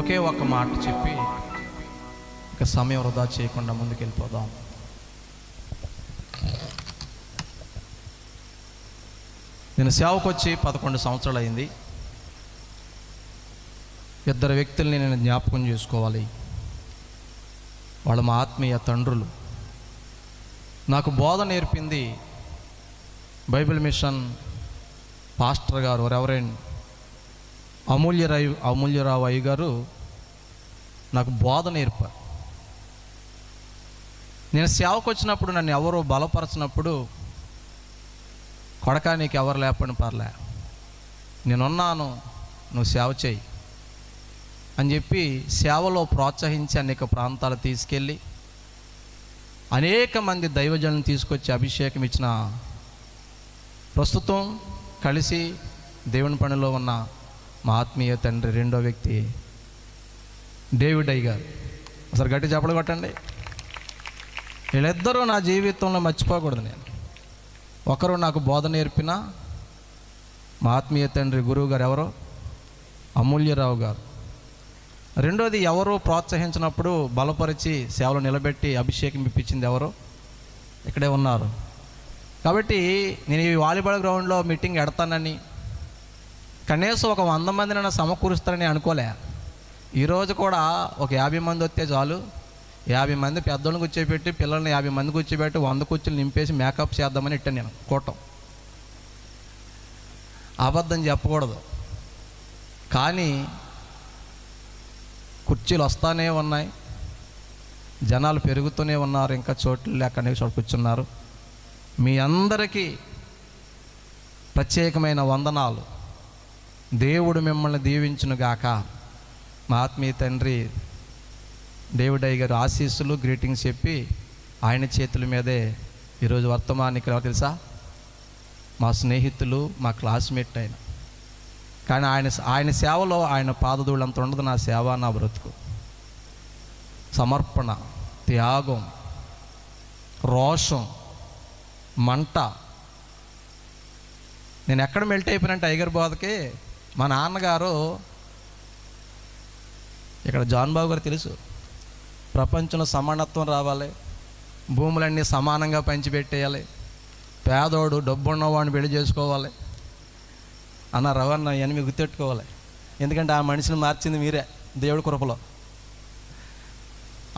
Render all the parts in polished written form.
ఒకే ఒక మాట చెప్పి ఇక సమయం వృధా చేయకుండా ముందుకెళ్ళిపోదాం. నేను సేవకు వచ్చి 11 సంవత్సరాలు అయింది. ఇద్దరు వ్యక్తుల్ని నేను జ్ఞాపకం చేసుకోవాలి. వాళ్ళు మా ఆత్మీయ తండ్రులు. నాకు బోధ నేర్పింది బైబిల్ మిషన్ పాస్టర్ గారు రెవరెండ్ అమూల్యరావు అయ్య గారు నాకు బోధ నేర్పారు. నేను సేవకు వచ్చినప్పుడు నన్ను ఎవరు బలపరచినప్పుడు, కొడకా నీకు ఎవరు లేపని పర్లే, నేనున్నాను, నువ్వు సేవ చేయి అని చెప్పి సేవలో ప్రోత్సహించి అనేక ప్రాంతాలు తీసుకెళ్ళి అనేక మంది దైవజనులను తీసుకొచ్చి అభిషేకం ఇచ్చిన ప్రస్తుతం కలిసి దేవుని పనిలో ఉన్న మా ఆత్మీయ తండ్రి రెండో వ్యక్తి డేవిడ్ అయ్య గారు. ఒకసారి గట్టి చెప్పలు కొట్టండి. వీళ్ళిద్దరూ నా జీవితంలో మర్చిపోకూడదు. నేను ఒకరు నాకు బోధ నేర్పిన మా ఆత్మీయ తండ్రి గురువు గారు ఎవరో అమూల్యరావు గారు. రెండోది ఎవరో ప్రోత్సహించినప్పుడు బలపరిచి సేవలు నిలబెట్టి అభిషేకం ఇప్పించింది ఎవరో ఇక్కడే ఉన్నారు. కాబట్టి నేను ఈ వాలీబాల్ గ్రౌండ్లో మీటింగ్ ఎడతానని, కనీసం ఒక 100 మందినైనా సమకూరుస్తానని అనుకోలే. ఈరోజు కూడా ఒక 50 మంది వస్తే చాలు, 50 మంది పెద్దోళ్ళని కూర్చోబెట్టి పిల్లల్ని 50 మంది కూర్చోబెట్టి 100 కుర్చీలు నింపేసి మేకప్ చేద్దామని ఇట్టాను నేను కూటం. అబద్ధం చెప్పకూడదు, కానీ కుర్చీలు వస్తూనే ఉన్నాయి, జనాలు పెరుగుతూనే ఉన్నారు, ఇంకా చోట్లు లేక అనేక చోటు కూర్చున్నారు. మీ అందరికీ ప్రత్యేకమైన వందనాలు. దేవుడు మిమ్మల్ని దీవించునుగాక. మా ఆత్మీయ తండ్రి డేవిడ్ అయ్య గారు ఆశీస్సులు గ్రీటింగ్స్ చెప్పి ఆయన చేతుల మీదే ఈరోజు వర్తమానికి ఎవరు తెలుసా? మా స్నేహితులు, మా క్లాస్మేట్ అయిన. కానీ ఆయన సేవలో ఆయన పాదధూళంత ఉండదు నా సేవ, నా బ్రతుకు. సమర్పణ, త్యాగం, రోషం, మంట. నేను ఎక్కడ మెల్ట్ అయిపోయినంటే టైగర్ బోధకి మా నాన్నగారు, ఇక్కడ జాన్ బాబు గారు తెలుసు, ప్రపంచంలో సమానత్వం రావాలి, భూములన్నీ సమానంగా పంచిపెట్టేయాలి, పేదోడు డబ్బున్నవాడిని పెళ్లి చేసుకోవాలి అన్న రవణ ఇవన్నీ గుర్తెట్టుకోవాలి. ఎందుకంటే ఆ మనిషిని మార్చింది మీరే దేవుడి కృపలో.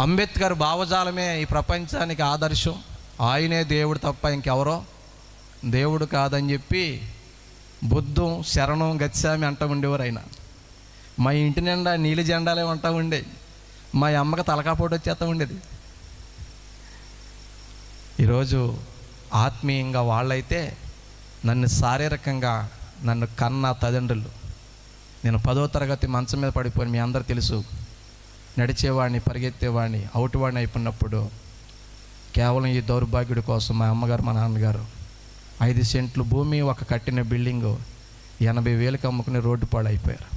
అంబేద్కర్ భావజాలమే ఈ ప్రపంచానికి ఆదర్శం, ఆయనే దేవుడు తప్ప ఇంకెవరో దేవుడు కాదని చెప్పి బుద్ధం, శరణం, గచ్చామి అంటూ ఉండేవారు. ఆయన మా ఇంటి నిండా నీలి జెండాలే అంటూ ఉండే, మా అమ్మకి తలకాపోటు వచ్చేస్తూ ఉండేది. ఈరోజు ఆత్మీయంగా వాళ్ళైతే నన్ను శారీరకంగా నన్ను కన్న తల్లిదండ్రులు. నేను 10వ తరగతి మంచం మీద పడిపోయి మీ అందరూ తెలుసు, నడిచేవాడిని, పరిగెత్తేవాడిని, అవుటివాడిని అయిపోయినప్పుడు కేవలం ఈ దౌర్భాగ్యుడి కోసం మా అమ్మగారు, మా నాన్నగారు 5 సెంట్లు భూమి, ఒక కట్టిన బిల్డింగు 80,000కి అమ్ముకుని రోడ్డు పాడైపోయారు.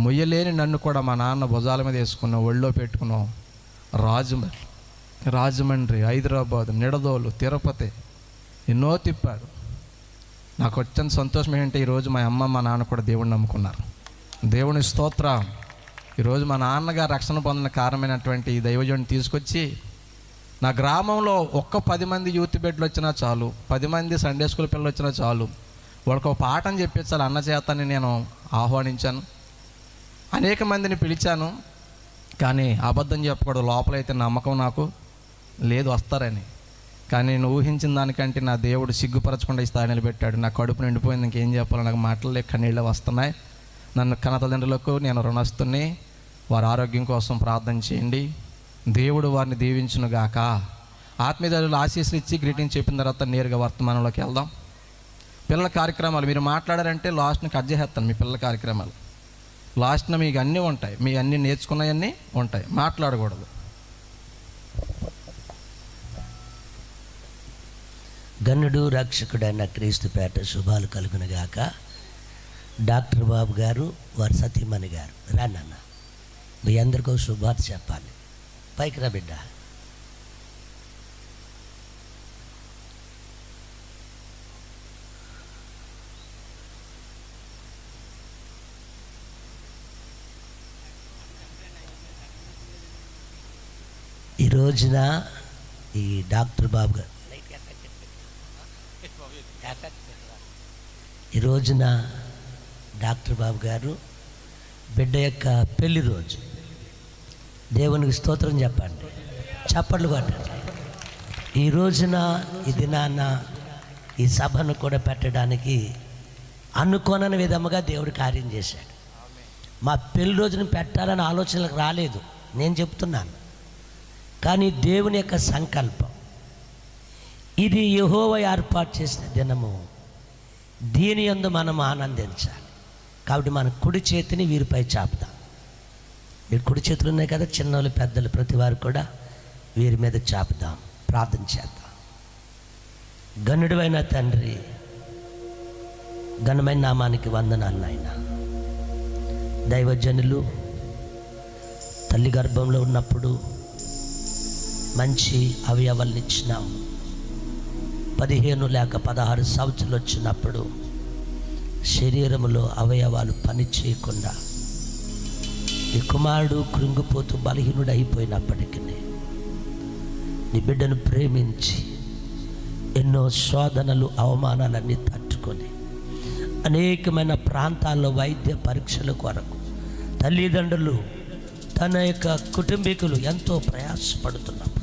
మొయ్యలేని నన్ను కూడా మా నాన్న భుజాల మీద వేసుకున్నాం, ఒళ్ళో పెట్టుకున్నాం. రాజమండ్రి, హైదరాబాద్, నిడదోలు, తిరుపతి ఎన్నో తిప్పాడు. నాకు వచ్చిన సంతోషం ఏంటంటే ఈరోజు మా అమ్మ, మా నాన్న కూడా దేవుడిని నమ్ముకున్నారు. దేవుని స్తోత్రం. ఈరోజు మా నాన్నగారు రక్షణ పొందిన కారణమైనటువంటి ఈ దైవజనుడిని తీసుకొచ్చి నా గ్రామంలో ఒక్క 10 మంది యూత్ బెడ్లు వచ్చినా చాలు, 10 మంది సండే స్కూల్ పిల్లలు వచ్చినా చాలు, వాళ్ళకి ఒక పాఠం చెప్పించాలి అన్న చేతని నేను ఆహ్వానించాను. అనేక మందిని పిలిచాను, కానీ అబద్ధం చెప్పకూడదు, లోపలైతే నమ్మకం నాకు లేదు వస్తారని. కానీ నేను ఊహించిన దానికంటే నా దేవుడు సిగ్గుపరచకుండా ఈ స్థాయి నిలబెట్టాడు. నా కడుపు నిండిపోయింది, ఇంకేం చెప్పాలి, నాకు మాటలు కన్నీళ్ళు వస్తున్నాయి. నన్ను కన్న తల్లిదండ్రులకు నేను రుణస్తుని. వారి ఆరోగ్యం కోసం ప్రార్థన చేయండి, దేవుడు వారిని దీవించునుగాక. ఆత్మీయులు ఆశీస్సులు ఇచ్చి గ్రీటింగ్ చెప్పిన తర్వాత నేరుగా వర్తమానంలోకి వెళ్దాం. పిల్లల కార్యక్రమాలు మీరు మాట్లాడారంటే లాస్ట్ని కట్ చేసేస్తాను. మీ పిల్లల కార్యక్రమాలు లాస్ట్న మీకు అన్నీ ఉంటాయి, మీ అన్నీ నేర్చుకున్నవన్నీ ఉంటాయి, మాట్లాడకూడదు. గన్నుడు రక్షకుడైన క్రీస్తు పేట శుభాలు కలుగునుగాక. డాక్టర్ బాబు గారు, వారి సతీమణి గారు రానన్న, మీ అందరికీ శుభార్త చెప్పాలి. పైకి రా బిడ్డ. రోజున ఈ డాక్టర్ బాబు గారు ఈ రోజున డాక్టర్ బాబు గారు బిడ్డ యొక్క పెళ్లి రోజు. దేవునికి స్తోత్రం చెప్పండి, చప్పట్లు కొట్టండి. ఈ రోజున ఈ దినాన ఈ సభను కూడా పెట్టడానికి అనుకోనని విధముగా దేవుడు కార్యం చేశాడు. మా పెళ్లి రోజున పెట్టాలని ఆలోచనలకు రాలేదు, నేను చెప్తున్నాను. కానీ దేవుని యొక్క సంకల్పం ఇది. యెహోవా ఏర్పాటు చేసిన దినము, దీని యందు మనం ఆనందించాలి. కాబట్టి మన కుడి చేతిని వీరిపై చాపుదాం. వీరి కుడి చేతులు ఉన్నాయి కదా, చిన్నోళ్ళు పెద్దలు ప్రతి వారు కూడా వీరి మీద చాపుదాం, ప్రార్థన చేద్దాం. ఘనుడైన తండ్రి, ఘనమైన నామానికి వందనాలు నాయన. దైవజనులు తల్లి గర్భంలో ఉన్నప్పుడు మంచి అవయవాలను ఇచ్చినాం. 15 లేక 16 సంవత్సరాలు వచ్చినప్పుడు శరీరంలో అవయవాలు పని చేయకుండా నీ కుమారుడు కృంగిపోతూ బలహీనుడు అయిపోయినప్పటికీ నీ బిడ్డను ప్రేమించి ఎన్నో శోధనలు అవమానాలన్నీ తట్టుకొని అనేకమైన ప్రాంతాల్లో వైద్య పరీక్షల కొరకు తల్లిదండ్రులు తన యొక్క కుటుంబీకులు ఎంతో ప్రయాసపడుతున్నప్పుడు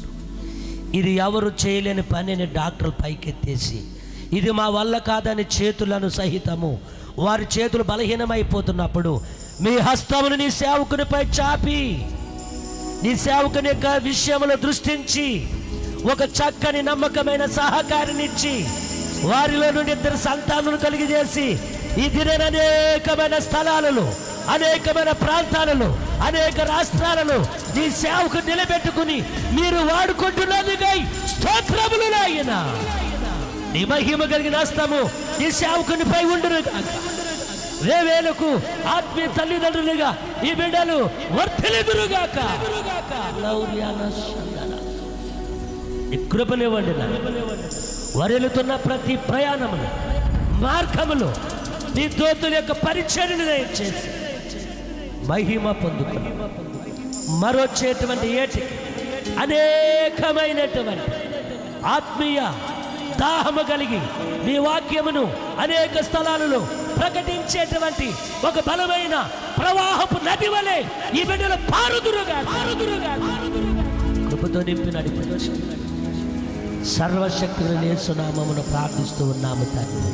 ఇది ఎవరు చేయలేని పనిని డాక్టర్లు పైకెత్తేసి ఇది మా వల్ల కాదని చేతులను సహితము వారి చేతులు బలహీనమైపోతున్నప్పుడు మీ హస్తమును నీ సేవకునిపై చాపి నీ సేవకుని యొక్క విషయంలో దృష్టించి ఒక చక్కని నమ్మకమైన సహకారినిచ్చి వారిలో నుండి 2 సంతానాలను కలిగజేసి ఈ దిన అనేకమైన స్థలాలలో, అనేకమైన ప్రాంతాలలో, అనేక రాష్ట్రాలలో నీ సేవకు నిలబెట్టుకుని మీరు వాడుకుంటున్నదికై స్తోత్రములు నాయన. నీ మహిమ కలిగిన హస్తము నీ సేవకునిపై ఉండును గాక. వేవేలకు ఆత్మీయ తల్లిదండ్రులుగా ఈ బిడ్డలు వర్ధిల్లుదురుగాక. నీ కృపనివ్వండి. వరెలుతున్న ప్రతి ప్రయాణములు, మార్గములు నీ దూతల యొక్క పరిచర్యను దయచేసి మహిమ పొందుకుని మరొచ్చేటువంటి ఏటికి అనేకమైనటువంటి ఆత్మీయ దాహము కలిగి నీ వాక్యమును అనేక స్థలాలలో ప్రకటించేటువంటి ఒక బలమైన ప్రవాహపు నది వలె ఈ బిడ్డలు పారుదురుగా కృపతో నింపి నడిపించు. సర్వశక్తులు యేసునామమున ప్రార్థిస్తూ ఉన్నాము తండ్రి.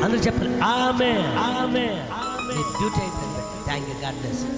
అందరూ చెప్పండి ఆమేన్. ఆమేన్. డ్యూటీ అయిపోయింది. Thank you. God bless you.